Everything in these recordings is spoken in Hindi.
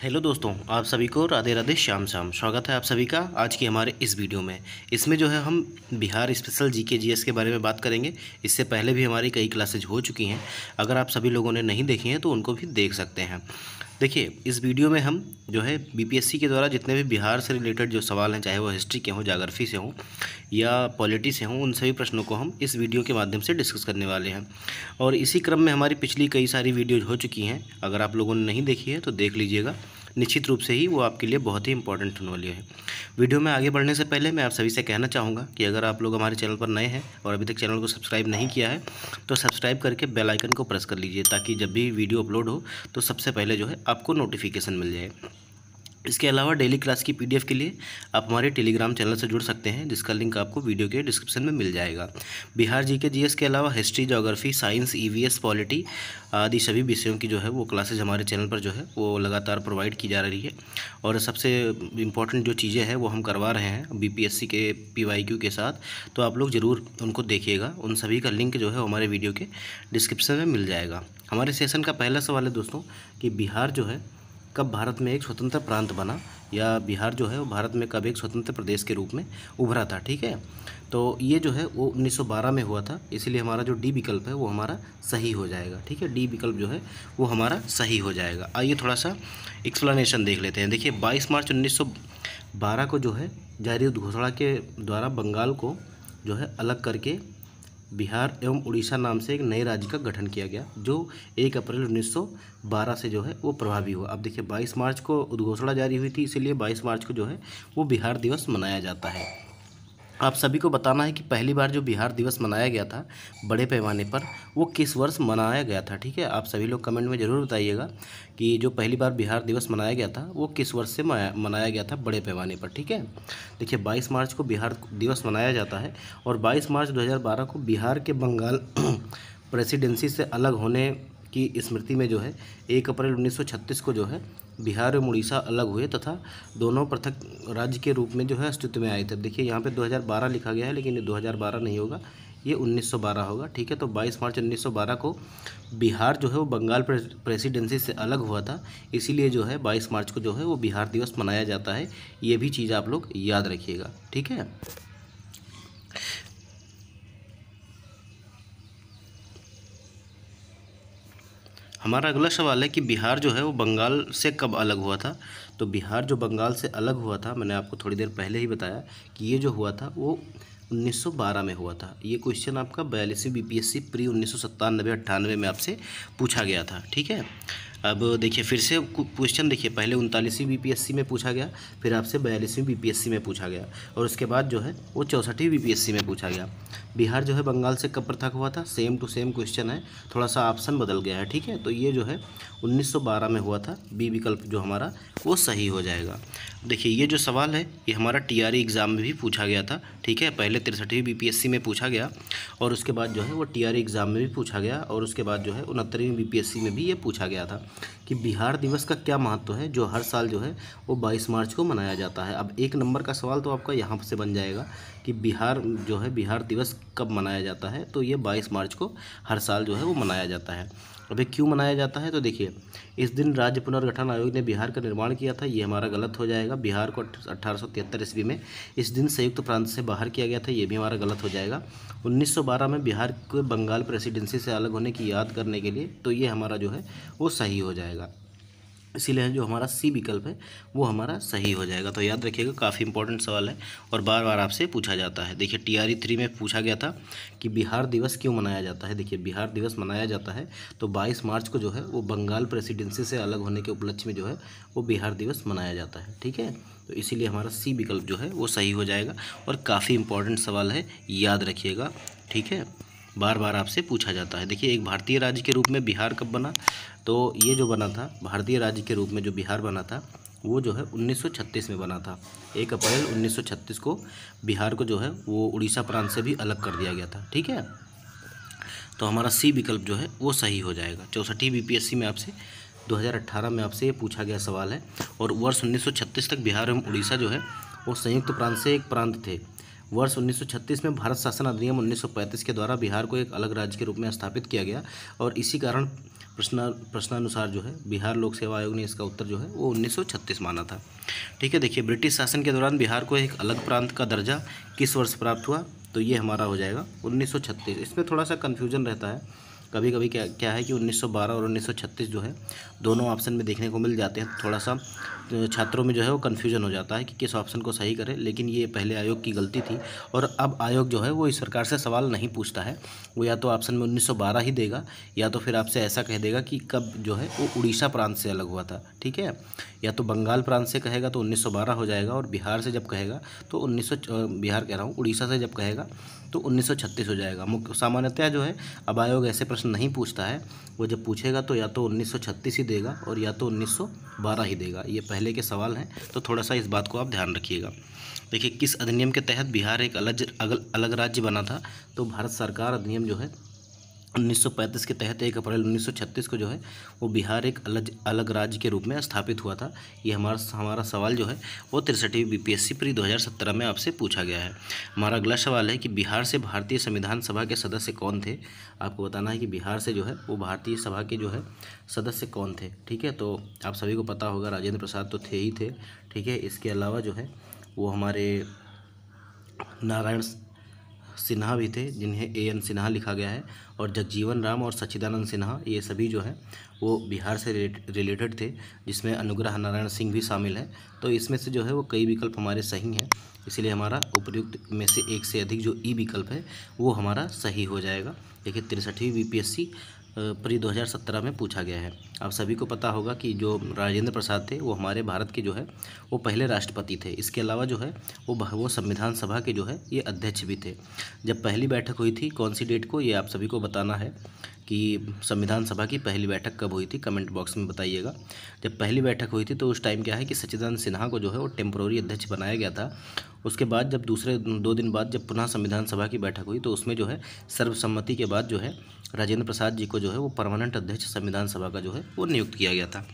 हेलो दोस्तों, आप सभी को राधे राधे श्याम श्याम। स्वागत है आप सभी का आज की हमारे इस वीडियो में। इसमें जो है हम बिहार स्पेशल जीके जीएस के बारे में बात करेंगे। इससे पहले भी हमारी कई क्लासेज हो चुकी हैं। अगर आप सभी लोगों ने नहीं देखी हैं तो उनको भी देख सकते हैं। देखिए, इस वीडियो में हम जो है बीपीएससी के द्वारा जितने भी बिहार से रिलेटेड जो सवाल हैं, चाहे वो हिस्ट्री के हों, ज्योग्राफी से हों या पॉलिटी से हों, उन सभी प्रश्नों को हम इस वीडियो के माध्यम से डिस्कस करने वाले हैं। और इसी क्रम में हमारी पिछली कई सारी वीडियोज हो चुकी हैं। अगर आप लोगों ने नहीं देखी है तो देख लीजिएगा, निश्चित रूप से ही वो आपके लिए बहुत ही इंपॉर्टेंट होने वाली है। वीडियो में आगे बढ़ने से पहले मैं आप सभी से कहना चाहूँगा कि अगर आप लोग हमारे चैनल पर नए हैं और अभी तक चैनल को सब्सक्राइब नहीं किया है तो सब्सक्राइब करके बेल आइकन को प्रेस कर लीजिए, ताकि जब भी वीडियो अपलोड हो तो सबसे पहले जो है आपको नोटिफिकेशन मिल जाए। इसके अलावा डेली क्लास की पीडीएफ के लिए आप हमारे टेलीग्राम चैनल से जुड़ सकते हैं, जिसका लिंक आपको वीडियो के डिस्क्रिप्शन में मिल जाएगा। बिहार जीके जीएस के अलावा history, geography, science, EVS, polity आदि सभी विषयों की जो है वो क्लासेज हमारे चैनल पर जो है वो लगातार प्रोवाइड की जा रही है। और सबसे इम्पॉर्टेंट जो चीज़ें हैं वो हम करवा रहे हैं बीपीएससी के पीवाईक्यू के साथ, तो आप लोग ज़रूर उनको देखिएगा। उन सभी का लिंक जो है हमारे वीडियो के डिस्क्रिप्शन में मिल जाएगा। हमारे सेशन का पहला सवाल है दोस्तों कि बिहार जो है कब भारत में एक स्वतंत्र प्रांत बना, या बिहार जो है वो भारत में कब एक स्वतंत्र प्रदेश के रूप में उभरा था। ठीक है, तो ये जो है वो 1912 में हुआ था, इसलिए हमारा जो डी विकल्प है वो हमारा सही हो जाएगा। ठीक है, डी विकल्प जो है वो हमारा सही हो जाएगा। आइए थोड़ा सा एक्सप्लेनेशन देख लेते हैं। देखिए, 22 मार्च 1912 को जो है जारी घोषणा के द्वारा बंगाल को जो है अलग करके बिहार एवं उड़ीसा नाम से एक नए राज्य का गठन किया गया, जो 1 अप्रैल 1912 से जो है वो प्रभावी हुआ। अब देखिए, 22 मार्च को उद्घोषणा जारी हुई थी, इसीलिए 22 मार्च को जो है वो बिहार दिवस मनाया जाता है। आप सभी को बताना है कि पहली बार जो बिहार दिवस मनाया गया था बड़े पैमाने पर, वो किस वर्ष मनाया गया था। ठीक है, आप सभी लोग कमेंट में ज़रूर बताइएगा कि जो पहली बार बिहार दिवस मनाया गया था वो किस वर्ष से मनाया गया था बड़े पैमाने पर। ठीक है, देखिए 22 मार्च को बिहार दिवस मनाया जाता है, और 22 मार्च 2012 को बिहार के बंगाल प्रेसिडेंसी से अलग होने की स्मृति में जो है 1 अप्रैल 1936 को जो है बिहार और उड़ीसा अलग हुए तथा दोनों पृथक राज्य के रूप में जो है अस्तित्व में आए थे। देखिए, यहाँ पे 2012 लिखा गया है, लेकिन ये 2012 नहीं होगा, ये 1912 होगा। ठीक है, तो 22 मार्च 1912 को बिहार जो है वो बंगाल प्रेसिडेंसी से अलग हुआ था, इसीलिए जो है 22 मार्च को जो है वो बिहार दिवस मनाया जाता है। ये भी चीज़ आप लोग याद रखिएगा। ठीक है, हमारा अगला सवाल है कि बिहार जो है वो बंगाल से कब अलग हुआ था। तो बिहार जो बंगाल से अलग हुआ था, मैंने आपको थोड़ी देर पहले ही बताया कि ये जो हुआ था वो 1912 में हुआ था। ये क्वेश्चन आपका 42वीं बीपीएससी प्री 1997-98 में आपसे पूछा गया था। ठीक है, अब देखिए फिर से क्वेश्चन देखिए, पहले 39वीं बीपीएससी में पूछा गया, फिर आपसे 42वीं बीपीएससी में पूछा गया, और उसके बाद जो है वो 64वीं बीपीएससी में पूछा गया। बिहार जो है बंगाल से कब पृथक हुआ था, सेम टू सेम क्वेश्चन है, थोड़ा सा ऑप्शन बदल गया है। ठीक है, तो ये जो है 1912 में हुआ था। बी विकल्प जो हमारा वो सही हो जाएगा। देखिए, ये जो सवाल है ये हमारा टीआरई एग्ज़ाम में भी पूछा गया था। ठीक है, पहले 63वीं बीपीएससी में पूछा गया, और उसके बाद जो है वो टीआरई एग्ज़ाम में भी पूछा गया, और उसके बाद जो है 69वीं बीपीएससी में भी ये पूछा गया था कि बिहार दिवस का क्या महत्व है, जो हर साल जो है वो 22 मार्च को मनाया जाता है। अब 1 नंबर का सवाल तो आपका यहाँ से बन जाएगा कि बिहार जो है बिहार दिवस कब मनाया जाता है, तो ये 22 मार्च को हर साल जो है वो मनाया जाता है। अभी क्यों मनाया जाता है, तो देखिए, इस दिन राज्य पुनर्गठन आयोग ने बिहार का निर्माण किया था, ये हमारा गलत हो जाएगा। बिहार को 1873 ईस्वी में इस दिन संयुक्त प्रांत से बाहर किया गया था, ये भी हमारा गलत हो जाएगा। 1912 में बिहार को बंगाल प्रेसिडेंसी से अलग होने की याद करने के लिए, तो ये हमारा जो है वो सही हो जाएगा। इसीलिए जो हमारा सी विकल्प है वो हमारा सही हो जाएगा। तो याद रखिएगा, काफ़ी इंपॉर्टेंट सवाल है और बार बार आपसे पूछा जाता है। देखिए, टीआरई 3 में पूछा गया था कि बिहार दिवस क्यों मनाया जाता है। देखिए, बिहार दिवस मनाया जाता है तो 22 मार्च को जो है वो बंगाल प्रेसिडेंसी से अलग होने के उपलक्ष्य में जो है वो बिहार दिवस मनाया जाता है। ठीक है, तो इसीलिए हमारा सी विकल्प जो है वो सही हो जाएगा, और काफ़ी इंपॉर्टेंट सवाल है, याद रखिएगा। ठीक है, बार बार आपसे पूछा जाता है। देखिए, एक भारतीय राज्य के रूप में बिहार कब बना, तो ये जो बना था भारतीय राज्य के रूप में जो बिहार बना था वो जो है 1936 में बना था। 1 अप्रैल 1936 को बिहार को जो है वो उड़ीसा प्रांत से भी अलग कर दिया गया था। ठीक है, तो हमारा सी विकल्प जो है वो सही हो जाएगा। 64वीं बीपीएससी में आपसे 2018 में आपसे ये पूछा गया सवाल है, और वर्ष 1936 तक बिहार एवं उड़ीसा जो है वो संयुक्त प्रांत से एक प्रांत थे। वर्ष 1936 में भारत शासन अधिनियम 1935 के द्वारा बिहार को एक अलग राज्य के रूप में स्थापित किया गया, और इसी कारण प्रश्नानुसार जो है बिहार लोक सेवा आयोग ने इसका उत्तर जो है वो 1936 माना था। ठीक है, देखिए ब्रिटिश शासन के दौरान बिहार को एक अलग प्रांत का दर्जा किस वर्ष प्राप्त हुआ, तो ये हमारा हो जाएगा 1936। इसमें थोड़ा सा कन्फ्यूजन रहता है, कभी कभी क्या क्या है कि 1912 और 1936 जो है दोनों ऑप्शन में देखने को मिल जाते हैं। थोड़ा सा छात्रों में जो है वो कन्फ्यूजन हो जाता है कि किस ऑप्शन को सही करें, लेकिन ये पहले आयोग की गलती थी। और अब आयोग जो है वो इस सरकार से सवाल नहीं पूछता है, वो या तो ऑप्शन में 1912 ही देगा या तो फिर आपसे ऐसा कह देगा कि कब जो है वो उड़ीसा प्रांत से अलग हुआ था। ठीक है, या तो बंगाल प्रांत से कहेगा तो 1912 हो जाएगा, और बिहार से जब कहेगा तो बिहार कह रहा हूँ, उड़ीसा से जब कहेगा तो 1936 हो जाएगा। मुख्य सामान्यतः जो है अब आयोग ऐसे प्रश्न नहीं पूछता है, वो जब पूछेगा तो या तो 1936 ही देगा और या तो 1912 ही देगा। ये पहले के सवाल हैं, तो थोड़ा सा इस बात को आप ध्यान रखिएगा। देखिए, किस अधिनियम के तहत बिहार एक अलग राज्य बना था, तो भारत सरकार अधिनियम जो है 1935 के तहत 1 अप्रैल 1936 को जो है वो बिहार एक अलग राज्य के रूप में स्थापित हुआ था। ये हमारा सवाल जो है वो 63वीं बीपीएससी प्री 2017 में आपसे पूछा गया है। हमारा अगला सवाल है कि बिहार से भारतीय संविधान सभा के सदस्य कौन थे। आपको बताना है कि बिहार से जो है वो भारतीय सभा के जो है सदस्य कौन थे। ठीक है, तो आप सभी को पता होगा राजेंद्र प्रसाद तो थे ही थे। ठीक है, इसके अलावा जो है वो हमारे नारायण सिन्हा भी थे, जिन्हें AN सिन्हा लिखा गया है, और जगजीवन राम और सच्चिदानंद सिन्हा, ये सभी जो है वो बिहार से रिलेटेड थे, जिसमें अनुग्रह नारायण सिंह भी शामिल है। तो इसमें से जो है वो कई विकल्प हमारे सही हैं, इसलिए हमारा उपयुक्त में से एक से अधिक जो ई विकल्प है वो हमारा सही हो जाएगा। देखिए 63वीं बीपीएससी प्री 2017 में पूछा गया है। आप सभी को पता होगा कि जो राजेंद्र प्रसाद थे वो हमारे भारत के जो है वो पहले राष्ट्रपति थे। इसके अलावा जो है वो संविधान सभा के जो है ये अध्यक्ष भी थे। जब पहली बैठक हुई थी कौन सी डेट को, ये आप सभी को बताना है कि संविधान सभा की पहली बैठक कब हुई थी, कमेंट बॉक्स में बताइएगा। जब पहली बैठक हुई थी तो उस टाइम क्या है कि सच्चिदानंद सिन्हा को जो है वो टेम्पोररी अध्यक्ष बनाया गया था। उसके बाद जब दूसरे 2 दिन बाद जब पुनः संविधान सभा की बैठक हुई तो उसमें जो है सर्वसम्मति के बाद जो है राजेंद्र प्रसाद जी को जो है वो परमानेंट अध्यक्ष संविधान सभा का जो है वो नियुक्त किया गया था।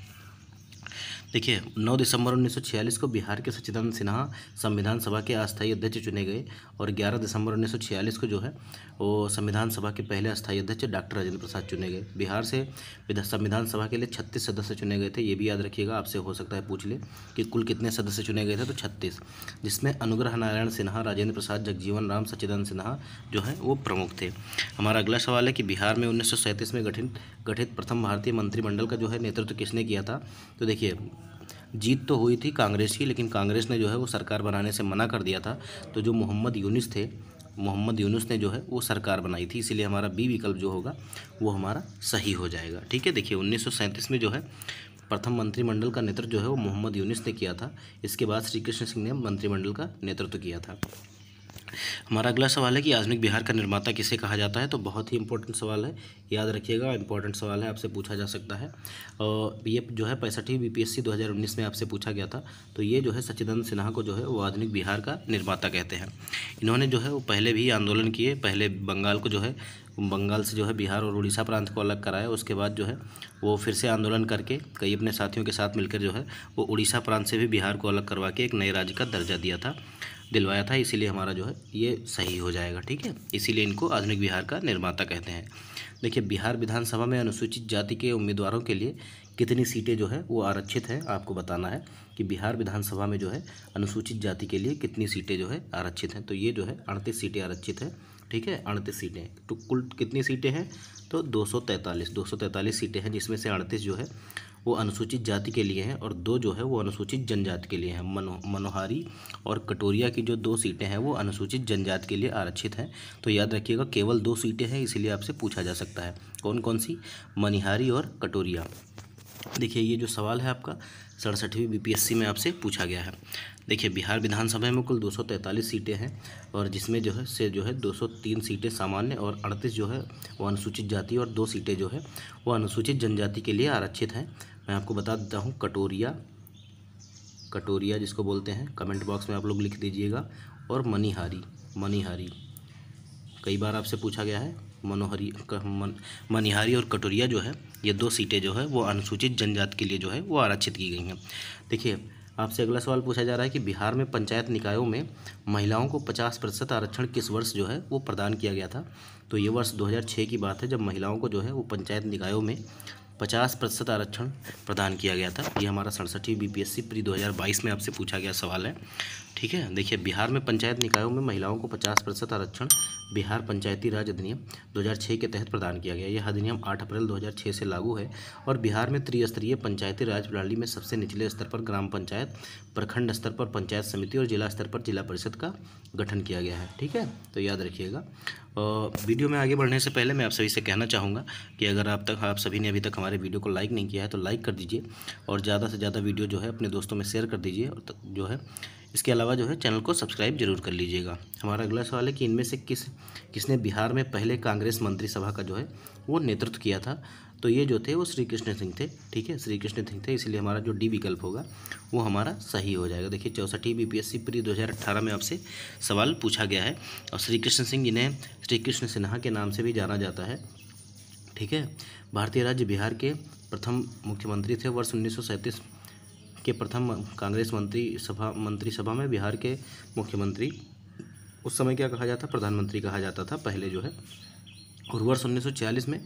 देखिए 9 दिसंबर 1946 को बिहार के सच्चिदानंद सिन्हा संविधान सभा के अस्थायी अध्यक्ष चुने गए, और 11 दिसंबर 1946 को जो है वो संविधान सभा के पहले अस्थायी अध्यक्ष डॉक्टर राजेंद्र प्रसाद चुने गए। बिहार से संविधान सभा के लिए 36 सदस्य चुने गए थे। ये भी याद रखिएगा, आपसे हो सकता है पूछ ले कि कुल कितने सदस्य चुने गए थे, तो 36, जिसमें अनुग्रह नारायण सिन्हा, राजेंद्र प्रसाद, जगजीवन राम, सच्चिदानंद सिन्हा जो है वो प्रमुख थे। हमारा अगला सवाल है कि बिहार में 1937 में गठित प्रथम भारतीय मंत्रिमंडल का जो है नेतृत्व किसने किया था। तो देखिए जीत तो हुई थी कांग्रेस की, लेकिन कांग्रेस ने जो है वो सरकार बनाने से मना कर दिया था। तो जो मोहम्मद यूनुस थे, मोहम्मद यूनुस ने जो है वो सरकार बनाई थी, इसीलिए हमारा बी विकल्प जो होगा वो हमारा सही हो जाएगा। ठीक है, देखिए 1937 में जो है प्रथम मंत्रिमंडल का नेतृत्व जो है वो मोहम्मद यूनुस ने किया था। इसके बाद श्री कृष्ण सिंह ने मंत्रिमंडल का नेतृत्व किया था। हमारा अगला सवाल है कि आधुनिक बिहार का निर्माता किसे कहा जाता है। तो बहुत ही इंपॉर्टेंट सवाल है, याद रखिएगा, इंपॉर्टेंट सवाल है, आपसे पूछा जा सकता है। और ये जो है 65वीं बीपीएससी 2019 में आपसे पूछा गया था। तो ये जो है सच्चिदानंद सिन्हा को जो है वो आधुनिक बिहार का निर्माता कहते हैं। इन्होंने जो है वो पहले भी आंदोलन किए, पहले बंगाल को जो है बंगाल से जो है बिहार और उड़ीसा प्रांत को अलग कराया। उसके बाद जो है वो फिर से आंदोलन करके कई अपने साथियों के साथ मिलकर जो है वो उड़ीसा प्रांत से भी बिहार को अलग करवा के एक नए राज्य का दर्जा दिलवाया था। इसीलिए हमारा जो है ये सही हो जाएगा। ठीक है, इसीलिए इनको आधुनिक बिहार का निर्माता कहते हैं। देखिए बिहार विधानसभा में अनुसूचित जाति के उम्मीदवारों के लिए कितनी सीटें जो है वो आरक्षित हैं। आपको बताना है कि बिहार विधानसभा में जो है अनुसूचित जाति के लिए कितनी सीटें जो है आरक्षित हैं। तो ये जो है 38 सीटें आरक्षित हैं। ठीक है, 38 सीटें। तो कुल कितनी सीटें हैं, तो 243 सीटें हैं, जिसमें से 38 जो है वो अनुसूचित जाति के लिए हैं और 2 जो है वो अनुसूचित जनजाति के लिए हैं। मनोहारी और कटोरिया की जो 2 सीटें हैं वो अनुसूचित जनजाति के लिए आरक्षित हैं। तो याद रखिएगा केवल 2 सीटें हैं, इसीलिए आपसे पूछा जा सकता है कौन कौन सी, मनिहारी और कटोरिया। देखिए ये जो सवाल है आपका 67वीं बीपीएससी में आपसे पूछा गया है। देखिए बिहार विधानसभा में कुल 243 सीटें हैं, और जिसमें जो है 203 सीटें सामान्य और 38 जो है वो अनुसूचित जाति और 2 सीटें जो है वो अनुसूचित जनजाति के लिए आरक्षित हैं। मैं आपको बता देता हूँ कटोरिया जिसको बोलते हैं, कमेंट बॉक्स में आप लोग लिख दीजिएगा, और मनिहारी कई बार आपसे पूछा गया है। मनिहारी और कटोरिया जो है ये 2 सीटें जो है वो अनुसूचित जनजाति के लिए जो है वो आरक्षित की गई हैं। देखिए आपसे अगला सवाल पूछा जा रहा है कि बिहार में पंचायत निकायों में महिलाओं को 50% आरक्षण किस वर्ष जो है वो प्रदान किया गया था। तो ये वर्ष 2006 की बात है, जब महिलाओं को जो है वो पंचायत निकायों में 50% आरक्षण प्रदान किया गया था। ये हमारा 67वीं बीपीएससी प्री 2022 में आपसे पूछा गया सवाल है। ठीक है, देखिए बिहार में पंचायत निकायों में महिलाओं को 50% आरक्षण बिहार पंचायती राज अधिनियम 2006 के तहत प्रदान किया गया। यह अधिनियम 8 अप्रैल 2006 से लागू है और बिहार में त्रिस्तरीय पंचायती राज प्रणाली में सबसे निचले स्तर पर ग्राम पंचायत, प्रखंड स्तर पर पंचायत समिति और जिला स्तर पर जिला परिषद का गठन किया गया है। ठीक है, तो याद रखिएगा। वीडियो में आगे बढ़ने से पहले मैं आप सभी से कहना चाहूँगा कि अगर आप सभी ने अभी तक हमारे वीडियो को लाइक नहीं किया है तो लाइक कर दीजिए और ज़्यादा से ज़्यादा वीडियो जो है अपने दोस्तों में शेयर कर दीजिए और जो है इसके अलावा जो है चैनल को सब्सक्राइब जरूर कर लीजिएगा। हमारा अगला सवाल है कि इनमें से किसने बिहार में पहले कांग्रेस मंत्रिसभा का जो है वो नेतृत्व किया था। तो ये जो थे वो श्री कृष्ण सिंह थे। ठीक है, श्री कृष्ण सिंह थे, इसलिए हमारा जो डी विकल्प होगा वो हमारा सही हो जाएगा। देखिए 64वीं बीपीएससी प्री 2018 में आपसे सवाल पूछा गया है और श्री कृष्ण सिंह जिन्हें श्री कृष्ण सिन्हा के नाम से भी जाना जाता है। ठीक है, भारतीय राज्य बिहार के प्रथम मुख्यमंत्री थे। वर्ष 1937 के प्रथम कांग्रेस मंत्रिसभा में बिहार के मुख्यमंत्री उस समय क्या कहा जाता, प्रधानमंत्री कहा जाता था पहले जो है। और वर्ष 1946 में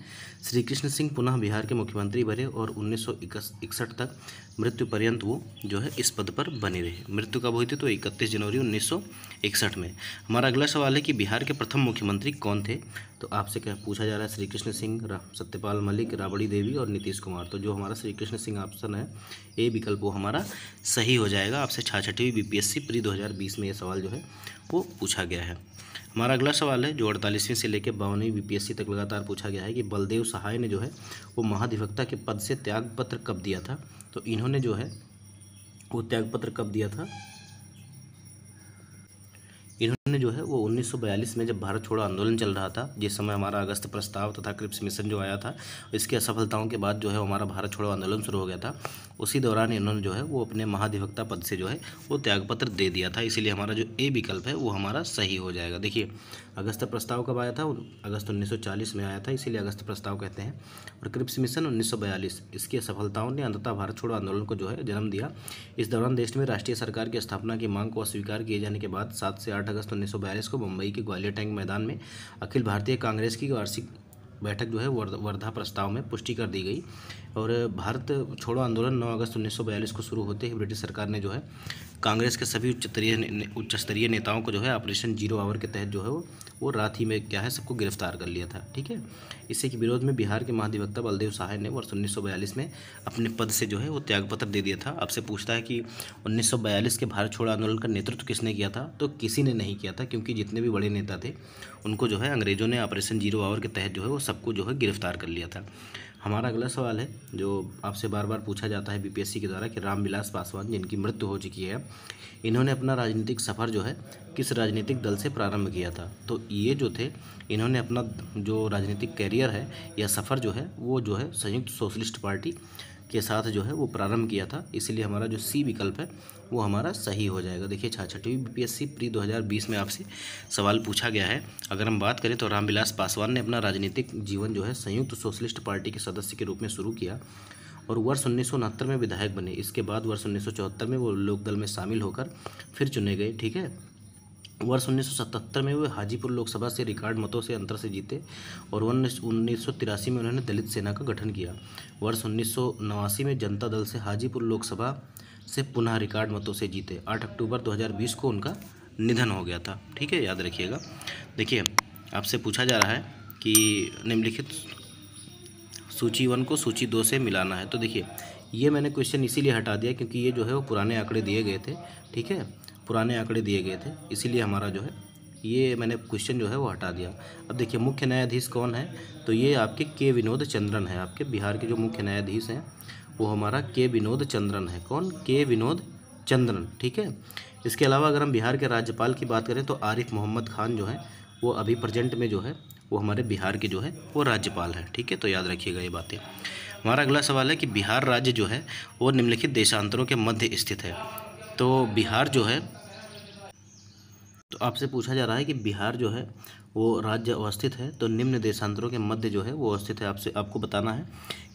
श्री कृष्ण सिंह पुनः बिहार के मुख्यमंत्री बने और 1961 तक मृत्यु पर्यंत वो जो है इस पद पर बने रहे। मृत्यु कब हुई थी, तो 31 जनवरी 1961 में। हमारा अगला सवाल है कि बिहार के प्रथम मुख्यमंत्री कौन थे। तो आपसे क्या पूछा जा रहा है, श्री कृष्ण सिंह, सत्यपाल मलिक, राबड़ी देवी और नीतीश कुमार। तो जो हमारा श्री कृष्ण सिंह ऑप्शन है ए विकल्प वो हमारा सही हो जाएगा। आपसे 66वीं बीपीएससी प्री 2020 में ये सवाल जो है वो पूछा गया है। हमारा अगला सवाल है जो 48वीं से लेकर 52वीं बीपीएससी तक लगातार पूछा गया है कि बलदेव सहाय ने जो है वो महाधिवक्ता के पद से त्यागपत्र कब दिया था। तो इन्होंने जो है वो त्यागपत्र कब दिया था, इन्होंने जो है वो 1942 में जब भारत छोड़ो आंदोलन चल रहा था, जिस समय हमारा अगस्त प्रस्ताव तथा क्रिप्स मिशन जो आया था, इसकी असफलताओं के बाद जो है हमारा भारत छोड़ो आंदोलन शुरू हो गया था। उसी दौरान इन्होंने जो है वो अपने महाधिवक्ता पद से जो है वो त्यागपत्र दे दिया था, इसीलिए हमारा जो ए विकल्प है वो हमारा सही हो जाएगा। देखिए अगस्त प्रस्ताव कब आया था, अगस्त 1940 में आया था, इसीलिए अगस्त प्रस्ताव कहते हैं। और क्रिप्स मिशन 1942, इसकी असफलताओं ने अंततः भारत छोड़ो आंदोलन को जो है जन्म दिया। इस दौरान देश में राष्ट्रीय सरकार की स्थापना की मांग को अस्वीकार किए जाने के बाद 7 से 8 अगस्त 1942 को मुंबई के ग्वालियर टैंक मैदान में अखिल भारतीय कांग्रेस की वार्षिक बैठक जो है वर्धा प्रस्ताव में पुष्टि कर दी गई। और भारत छोड़ो आंदोलन 9 अगस्त 1942 को शुरू होते ही ब्रिटिश सरकार ने जो है कांग्रेस के सभी उच्च स्तरीय नेताओं को जो है ऑपरेशन जीरो आवर के तहत जो है वो रात ही में क्या है सबको गिरफ्तार कर लिया था। ठीक है, इसी के विरोध में बिहार के महाधिवक्ता बलदेव सहाय ने वर्ष 1942 में अपने पद से जो है वो त्यागपत्र दे दिया था। आपसे पूछता है कि 1942 के भारत छोड़ो आंदोलन का नेतृत्व किसने किया था, तो किसी ने नहीं किया था, क्योंकि जितने भी बड़े नेता थे उनको जो है अंग्रेज़ों ने ऑपरेशन जीरो आवर के तहत जो है वो सबको जो है गिरफ्तार कर लिया था। हमारा अगला सवाल है जो आपसे बार बार पूछा जाता है बीपीएससी के द्वारा कि रामविलास पासवान जिनकी मृत्यु हो चुकी है, इन्होंने अपना राजनीतिक सफ़र जो है किस राजनीतिक दल से प्रारंभ किया था। तो ये जो थे इन्होंने अपना जो राजनीतिक कैरियर है या सफ़र जो है वो जो है संयुक्त सोशलिस्ट पार्टी के साथ जो है वो प्रारंभ किया था, इसीलिए हमारा जो सी विकल्प है वो हमारा सही हो जाएगा। देखिए 66वीं बीपीएससी प्री 2020 में आपसे सवाल पूछा गया है। अगर हम बात करें तो रामविलास पासवान ने अपना राजनीतिक जीवन जो है संयुक्त सोशलिस्ट पार्टी के सदस्य के रूप में शुरू किया और वर्ष 1969 में विधायक बने। इसके बाद वर्ष 1974 में वो लोकदल में शामिल होकर फिर चुने गए। ठीक है, वर्ष 1977 में वे हाजीपुर लोकसभा से रिकॉर्ड मतों से अंतर से जीते और 1983 में उन्होंने दलित सेना का गठन किया। वर्ष 1989 में जनता दल से हाजीपुर लोकसभा से पुनः रिकॉर्ड मतों से जीते। 8 अक्टूबर 2020 को उनका निधन हो गया था। ठीक है, याद रखिएगा। देखिए आपसे पूछा जा रहा है कि निम्नलिखित सूची 1 को सूची 2 से मिलाना है। तो देखिए ये मैंने क्वेश्चन इसीलिए हटा दिया क्योंकि ये जो है वो पुराने आंकड़े दिए गए थे। ठीक है, पुराने आंकड़े दिए गए थे, इसीलिए हमारा जो है ये मैंने क्वेश्चन जो है वो हटा दिया। अब देखिए मुख्य न्यायाधीश कौन है, तो ये आपके के विनोद चंद्रन है। आपके बिहार के जो मुख्य न्यायाधीश हैं वो हमारा के विनोद चंद्रन है। कौन, के विनोद चंद्रन। ठीक है, इसके अलावा अगर हम बिहार के राज्यपाल की बात करें तो आरिफ मोहम्मद खान जो है वो अभी प्रेजेंट में जो है वो हमारे बिहार के जो है वो राज्यपाल है। ठीक है, तो याद रखिएगा ये बातें। हमारा अगला सवाल है कि बिहार राज्य जो है वो निम्नलिखित देशांतरों के मध्य स्थित है। तो बिहार जो है, तो आपसे पूछा जा रहा है कि बिहार जो है वो राज्य अवस्थित है, तो निम्न देशांतरों के मध्य जो है वो अवस्थित है। आपको बताना है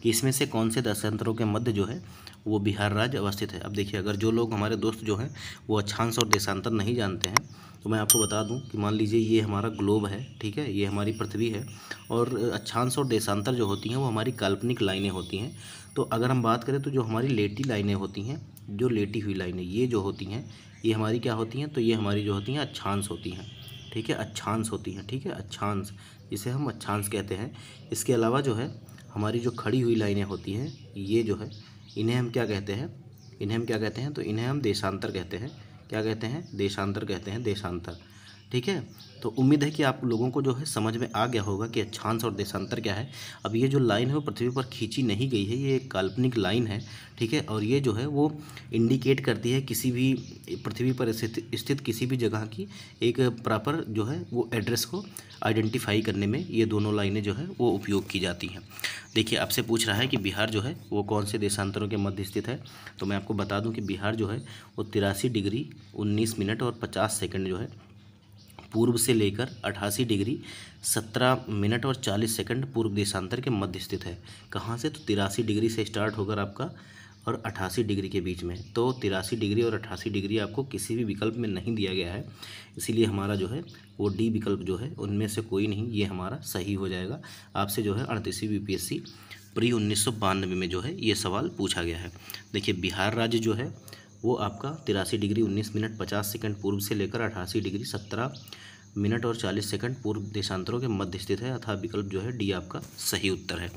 कि इसमें से कौन से देशांतरों के मध्य जो है वो बिहार राज्य अवस्थित है। अब देखिए, अगर जो लोग हमारे दोस्त जो हैं वो अक्षांश और देशांतर नहीं जानते हैं, तो मैं आपको बता दूं कि मान लीजिए ये हमारा ग्लोब है, ठीक है, ये हमारी पृथ्वी है, और अक्षांश और देशांतर जो होती हैं वो हमारी काल्पनिक लाइनें होती हैं। तो अगर हम बात करें तो जो हमारी लेटी लाइनें होती हैं, जो लेटी हुई लाइनें ये जो होती हैं, ये हमारी क्या होती हैं, तो ये हमारी जो होती हैं अक्षांश होती हैं, ठीक है, अक्षांश होती हैं, ठीक है, अक्षांश, जिसे हम अक्षांश कहते हैं। इसके अलावा जो है हमारी जो खड़ी हुई लाइनें होती हैं, ये जो है इन्हें हम क्या कहते हैं, इन्हें हम क्या कहते हैं, तो इन्हें हम देशांतर कहते हैं। क्या कहते हैं, देशांतर कहते हैं, देशांतर, ठीक है। तो उम्मीद है कि आप लोगों को जो है समझ में आ गया होगा कि अक्षांश और देशांतर क्या है। अब ये जो लाइन है वो पृथ्वी पर खींची नहीं गई है, ये एक काल्पनिक लाइन है, ठीक है, और ये जो है वो इंडिकेट करती है किसी भी पृथ्वी पर स्थित किसी भी जगह की एक प्रॉपर जो है वो एड्रेस को आइडेंटिफाई करने में ये दोनों लाइनें जो है वो उपयोग की जाती हैं। देखिए, आपसे पूछ रहा है कि बिहार जो है वो कौन से देशांतरों के मध्य स्थित है, तो मैं आपको बता दूं कि बिहार जो है वो 83 डिग्री 19 मिनट और 50 सेकंड जो है पूर्व से लेकर 88 डिग्री 17 मिनट और 40 सेकंड पूर्व देशांतर के मध्य स्थित है। कहाँ से, तो 83 डिग्री से स्टार्ट होकर आपका और 88 डिग्री के बीच में। तो 83 डिग्री और 88 डिग्री आपको किसी भी विकल्प में नहीं दिया गया है, इसीलिए हमारा जो है वो डी विकल्प जो है उनमें से कोई नहीं, ये हमारा सही हो जाएगा। आपसे जो है 38वीं यूपीएससी प्री 1992 में जो है ये सवाल पूछा गया है। देखिए, बिहार राज्य जो है वो आपका 83 डिग्री 19 मिनट 50 सेकंड पूर्व से लेकर 88 डिग्री 17 मिनट और 40 सेकंड पूर्व देशांतरों के मध्य स्थित है, अतः विकल्प जो है डी आपका सही उत्तर है।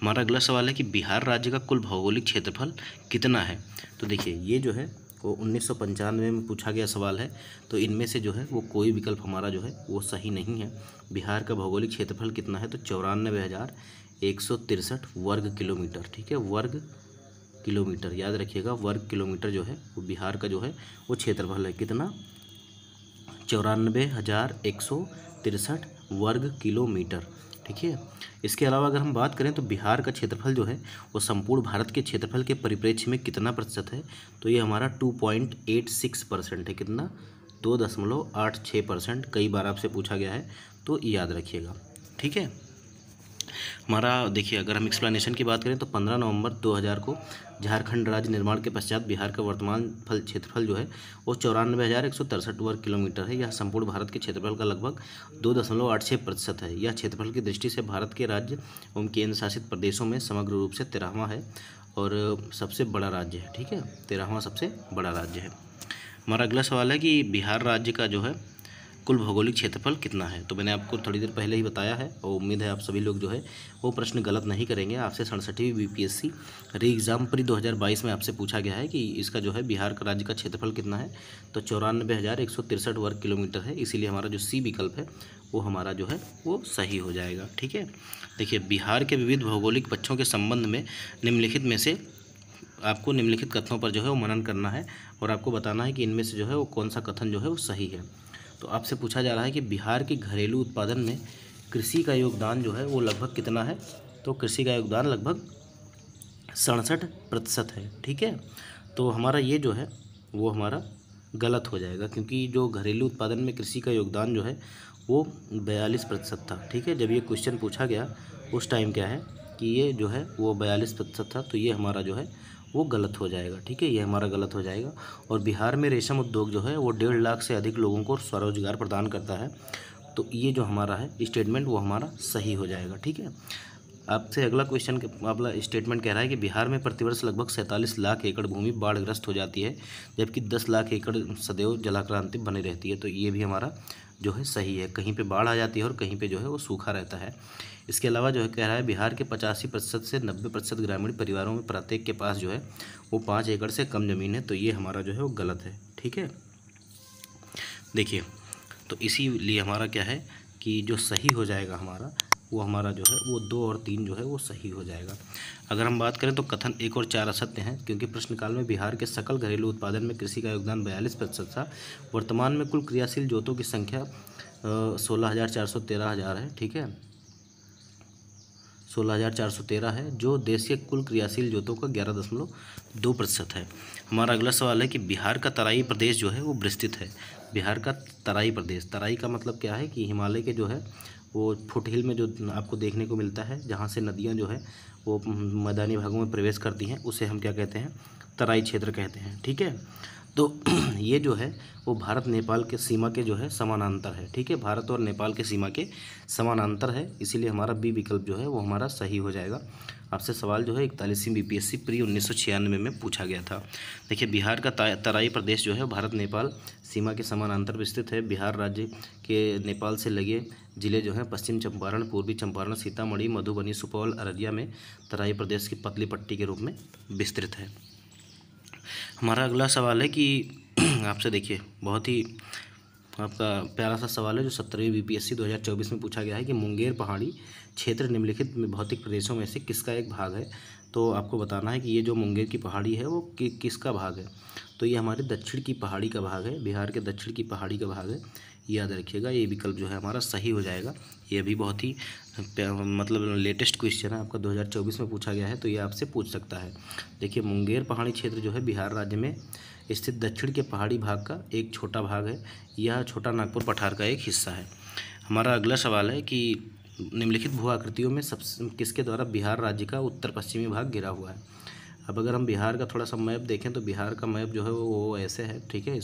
हमारा अगला सवाल है कि बिहार राज्य का कुल भौगोलिक क्षेत्रफल कितना है। तो देखिए, ये जो है वो 1995 में पूछा गया सवाल है, तो इनमें से जो है वो कोई विकल्प हमारा जो है वो सही नहीं है। बिहार का भौगोलिक क्षेत्रफल कितना है, तो 94,163 वर्ग किलोमीटर, ठीक है, वर्ग किलोमीटर, याद रखिएगा, वर्ग किलोमीटर जो है वो बिहार का जो है वो क्षेत्रफल है। कितना, 94,163 वर्ग किलोमीटर, ठीक है। इसके अलावा अगर हम बात करें तो बिहार का क्षेत्रफल जो है वो संपूर्ण भारत के क्षेत्रफल के परिप्रेक्ष्य में कितना प्रतिशत है, तो ये हमारा 2.86% है। कितना, 2.86%। कई बार आपसे पूछा गया है, तो याद रखिएगा, ठीक है। हमारा देखिए, अगर हम एक्सप्लेनेशन की बात करें तो 15 नवंबर 2000 को झारखंड राज्य निर्माण के पश्चात बिहार का वर्तमान क्षेत्रफल जो है वो 94,163 वर्ग किलोमीटर है। यह संपूर्ण भारत के क्षेत्रफल का लगभग 2.86% है। यह क्षेत्रफल की दृष्टि से भारत के राज्य एवं केंद्र शासित प्रदेशों में समग्र रूप से 13वां है और सबसे बड़ा राज्य है, ठीक है, 13वां सबसे बड़ा राज्य है। हमारा अगला सवाल है कि बिहार राज्य का जो है कुल भौगोलिक क्षेत्रफल कितना है, तो मैंने आपको थोड़ी देर पहले ही बताया है और उम्मीद है आप सभी लोग जो है वो प्रश्न गलत नहीं करेंगे। आपसे 67वीं बीपीएससी री एग्ज़ाम प्री 2022 में आपसे पूछा गया है कि इसका जो है बिहार का राज्य का क्षेत्रफल कितना है, तो 94,163 वर्ग किलोमीटर है, इसीलिए हमारा जो सी विकल्प है वो हमारा जो है वो सही हो जाएगा, ठीक है। देखिए, बिहार के विविध भौगोलिक पक्षों के संबंध में निम्नलिखित में से आपको निम्नलिखित कथनों पर जो है वो मनन करना है और आपको बताना है कि इनमें से जो है वो कौन सा कथन जो है वो सही है। तो आपसे पूछा जा रहा है कि बिहार के घरेलू उत्पादन में कृषि का योगदान जो है वो लगभग कितना है, तो कृषि का योगदान लगभग 67% है, ठीक है। तो हमारा ये जो है वो हमारा गलत हो जाएगा, क्योंकि जो घरेलू उत्पादन में कृषि का योगदान जो है वो 42% था, ठीक है। जब ये क्वेश्चन पूछा गया उस टाइम क्या है कि ये जो है वो 42% था, तो ये हमारा जो है वो गलत हो जाएगा, ठीक है, ये हमारा गलत हो जाएगा। और बिहार में रेशम उद्योग जो है वो 1.5 लाख से अधिक लोगों को स्वरोजगार प्रदान करता है, तो ये जो हमारा है स्टेटमेंट वो हमारा सही हो जाएगा, ठीक है। आपसे अगला क्वेश्चन अगला स्टेटमेंट कह रहा है कि बिहार में प्रतिवर्ष लगभग 47 लाख एकड़ भूमि बाढ़ग्रस्त हो जाती है, जबकि 10 लाख एकड़ सदैव जलाक्रांति बनी रहती है, तो ये भी हमारा जो है सही है। कहीं पे बाढ़ आ जाती है और कहीं पे जो है वो सूखा रहता है। इसके अलावा जो है कह रहा है बिहार के 85% से 90% ग्रामीण परिवारों में प्रत्येक के पास जो है वो 5 एकड़ से कम ज़मीन है, तो ये हमारा जो है वो गलत है, ठीक है। देखिए, तो इसीलिए हमारा क्या है कि जो सही हो जाएगा हमारा वो हमारा जो है वो 2 और 3 जो है वो सही हो जाएगा। अगर हम बात करें तो कथन 1 और 4 असत्य हैं, क्योंकि प्रश्नकाल में बिहार के सकल घरेलू उत्पादन में कृषि का योगदान 42% था। वर्तमान में कुल क्रियाशील जोतों की संख्या 16,413 है, ठीक है, 16,413 है, जो देश के कुल क्रियाशील जोतों का 11.2% है। हमारा अगला सवाल है कि बिहार का तराई प्रदेश जो है वो विस्तृत है। बिहार का तराई प्रदेश, तराई का मतलब क्या है कि हिमालय के जो है वो फुट हिल में जो आपको देखने को मिलता है, जहाँ से नदियाँ जो है वो मैदानी भागों में प्रवेश करती हैं, उसे हम क्या कहते हैं, तराई क्षेत्र कहते हैं। ठीक है, तो ये जो है वो भारत नेपाल के सीमा के जो है समानांतर है। ठीक है, भारत और नेपाल के सीमा के समानांतर है, इसीलिए हमारा बी विकल्प जो है वो हमारा सही हो जाएगा। आपसे सवाल जो है 41वीं बीपीएससी प्री 1996 में पूछा गया था। देखिए, बिहार का तराई प्रदेश जो है भारत नेपाल सीमा के समानांतर विस्तृत है। बिहार राज्य के नेपाल से लगे जिले जो हैं पश्चिम चंपारण, पूर्वी चंपारण, सीतामढ़ी, मधुबनी, सुपौल, अररिया में तराई प्रदेश की पतली पट्टी के रूप में विस्तृत है। हमारा अगला सवाल है कि आपसे देखिए बहुत ही आपका प्यारा सा सवाल है जो 17वीं बीपीएससी 2024 में पूछा गया है कि मुंगेर पहाड़ी क्षेत्र निम्नलिखित में भौतिक प्रदेशों में से किसका एक भाग है। तो आपको बताना है कि ये जो मुंगेर की पहाड़ी है वो किसका भाग है। तो ये हमारे दक्षिण की पहाड़ी का भाग है, बिहार के दक्षिण की पहाड़ी का भाग है, याद रखिएगा। ये विकल्प जो है हमारा सही हो जाएगा। ये भी बहुत ही मतलब लेटेस्ट क्वेश्चन है, आपका 2024 में पूछा गया है, तो ये आपसे पूछ सकता है। देखिए, मुंगेर पहाड़ी क्षेत्र जो है बिहार राज्य में स्थित दक्षिण के पहाड़ी भाग का एक छोटा भाग है। यह छोटा नागपुर पठार का एक हिस्सा है। हमारा अगला सवाल है कि निम्नलिखित भू आकृतियों में सबसे किसके द्वारा बिहार राज्य का उत्तर पश्चिमी भाग घिरा हुआ है। अब अगर हम बिहार का थोड़ा सा मैप देखें तो बिहार का मैप जो है वो ऐसे है। ठीक है,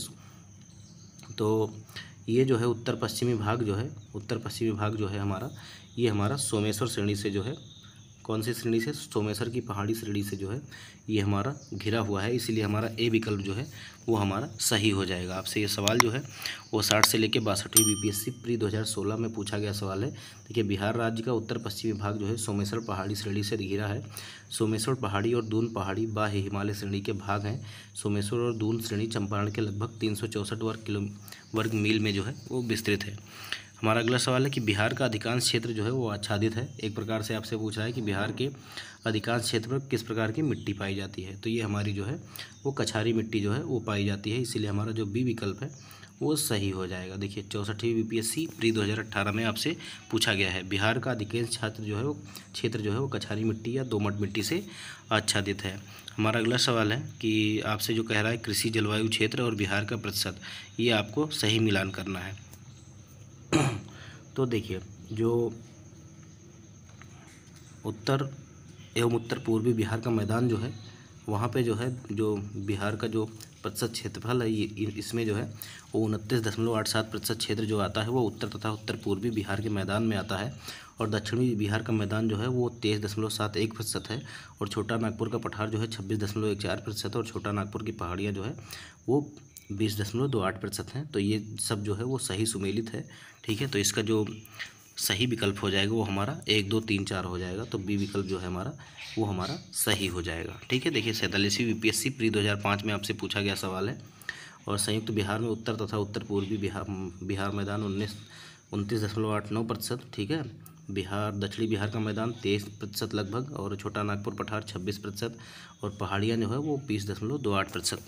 तो ये जो है उत्तर पश्चिमी भाग जो है, उत्तर पश्चिमी भाग जो है हमारा, ये हमारा सोमेश्वर श्रेणी से जो है, कौन सी श्रेणी से, सोमेश्वर की पहाड़ी श्रेणी से जो है ये हमारा घिरा हुआ है, इसीलिए हमारा ए विकल्प जो है वो हमारा सही हो जाएगा। आपसे ये सवाल जो है वो 60 से लेकर 62वीं बीपीएससी प्री 2016 में पूछा गया सवाल है। देखिए, बिहार राज्य का उत्तर पश्चिमी भाग जो है सोमेश्वर पहाड़ी श्रेणी से घिरा है। सोमेश्वर पहाड़ी और दून पहाड़ी बाह्य हिमालय श्रेणी के भाग हैं। सोमेश्वर और दून श्रेणी चंपारण के लगभग 364 वर्ग मील में जो है वो विस्तृत है। हमारा अगला सवाल है कि बिहार का अधिकांश क्षेत्र जो है वो आच्छादित है। एक प्रकार से आपसे पूछ रहा है कि बिहार के अधिकांश क्षेत्र में किस प्रकार की मिट्टी पाई जाती है। तो ये हमारी जो है वो कछारी मिट्टी जो है वो पाई जाती है, इसीलिए हमारा जो बी विकल्प है वो सही हो जाएगा। देखिए, 64वीं बीपीएससी प्री 2018 में आपसे पूछा गया है बिहार का अधिकांश क्षेत्र जो है वो कछारी मिट्टी या दोमट मिट्टी से आच्छादित है। हमारा अगला सवाल है कि आपसे जो कह रहा है कृषि जलवायु क्षेत्र और बिहार का प्रतिशत, ये आपको सही मिलान करना है। तो देखिए, जो उत्तर एवं उत्तर पूर्वी बिहार का मैदान जो है वहाँ पे जो है जो बिहार का जो प्रतिशत क्षेत्रफल है इसमें जो है वो 29.87% क्षेत्र जो आता है वो उत्तर तथा उत्तर पूर्वी बिहार के मैदान में आता है। और दक्षिणी बिहार का मैदान जो है वो 23.71% है। और छोटा नागपुर का पठार जो है 26.14% और छोटा नागपुर की पहाड़ियाँ जो है वो 20.28% हैं। तो ये सब जो है वो सही सुमेलित है। ठीक है, तो इसका जो सही विकल्प हो जाएगा वो हमारा 1, 2, 3, 4 हो जाएगा। तो बी विकल्प जो है हमारा वो हमारा सही हो जाएगा। ठीक है, देखिए 47वीं बीपीएससी प्री 2005 में आपसे पूछा गया सवाल है। और संयुक्त बिहार में उत्तर तथा उत्तर पूर्वी बिहार मैदान 29.89%। ठीक है, बिहार दक्षिणी बिहार का मैदान 23% लगभग, और छोटा नागपुर पठार 26%, और पहाड़ियाँ जो है वो 20.28%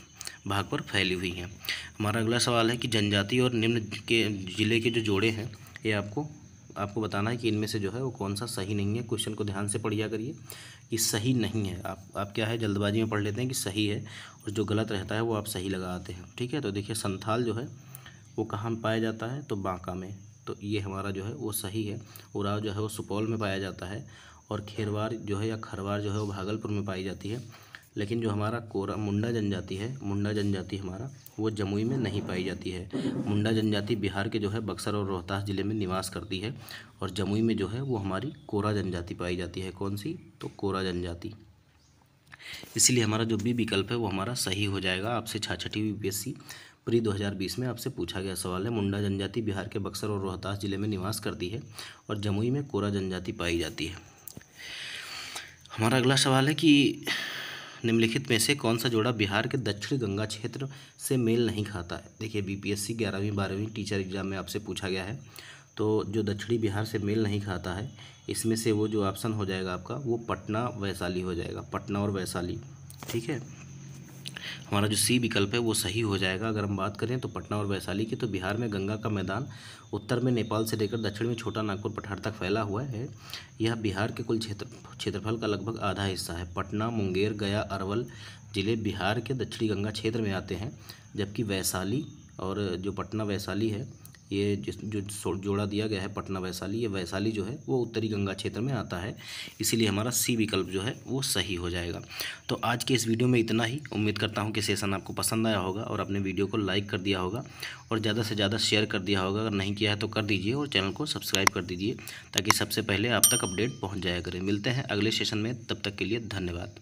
भाग पर फैली हुई हैं। हमारा अगला सवाल है कि जनजाति और निम्न के जिले के जो जोड़े हैं ये आपको बताना है कि इनमें से जो है वो कौन सा सही नहीं है। क्वेश्चन को ध्यान से पढ़िया करिए कि सही नहीं है। आप क्या है जल्दबाजी में पढ़ लेते हैं कि सही है, और जो गलत रहता है वो आप सही लगा आते हैं। ठीक है, तो देखिए संथाल जो है वो कहाँ पाया जाता है, तो बांका में, तो ये हमारा जो है वो सही है। उराव जो है वो सुपौल में पाया जाता है, और खेरवार जो है या खरवार जो है वो भागलपुर में पाई जाती है। लेकिन जो हमारा मुंडा जनजाति है, मुंडा जनजाति हमारा वो जमुई में नहीं पाई जाती है। मुंडा जनजाति बिहार के जो है बक्सर और रोहतास ज़िले में निवास करती है, और जमुई में जो है वो हमारी कोरा जनजाति पाई जाती है। कौन सी, तो कोरा जनजाति। इसीलिए हमारा जो बी विकल्प है वो हमारा सही हो जाएगा। आपसे 66वीं बीपीएससी प्री 2020 में आपसे पूछा गया सवाल है। मुंडा जनजाति बिहार के बक्सर और रोहतास ज़िले में निवास करती है, और जमुई में कोरा जनजाति पाई जाती है। हमारा अगला सवाल है कि निम्नलिखित में से कौन सा जोड़ा बिहार के दक्षिण गंगा क्षेत्र से मेल नहीं खाता है। देखिए, बीपीएससी 11वीं 12वीं टीचर एग्जाम में आपसे पूछा गया है। तो जो दक्षिणी बिहार से मेल नहीं खाता है इसमें से वो जो ऑप्शन हो जाएगा आपका वो पटना वैशाली हो जाएगा, पटना और वैशाली। ठीक है, हमारा जो सी विकल्प है वो सही हो जाएगा। अगर हम बात करें तो पटना और वैशाली की, तो बिहार में गंगा का मैदान उत्तर में नेपाल से लेकर दक्षिण में छोटा नागपुर पठार तक फैला हुआ है। यह बिहार के कुल क्षेत्रफल का लगभग आधा हिस्सा है। पटना, मुंगेर, गया, अरवल जिले बिहार के दक्षिणी गंगा क्षेत्र में आते हैं, जबकि वैशाली और जो पटना वैशाली है, ये जो जोड़ा दिया गया है पटना वैशाली, ये वैशाली जो है वो उत्तरी गंगा क्षेत्र में आता है। इसीलिए हमारा सी विकल्प जो है वो सही हो जाएगा। तो आज के इस वीडियो में इतना ही। उम्मीद करता हूँ कि सेशन आपको पसंद आया होगा और अपने वीडियो को लाइक कर दिया होगा और ज़्यादा से ज़्यादा शेयर कर दिया होगा। अगर नहीं किया है तो कर दीजिए और चैनल को सब्सक्राइब कर दीजिए, ताकि सबसे पहले आप तक अपडेट पहुँच जाया करें। मिलते हैं अगले सेशन में, तब तक के लिए धन्यवाद।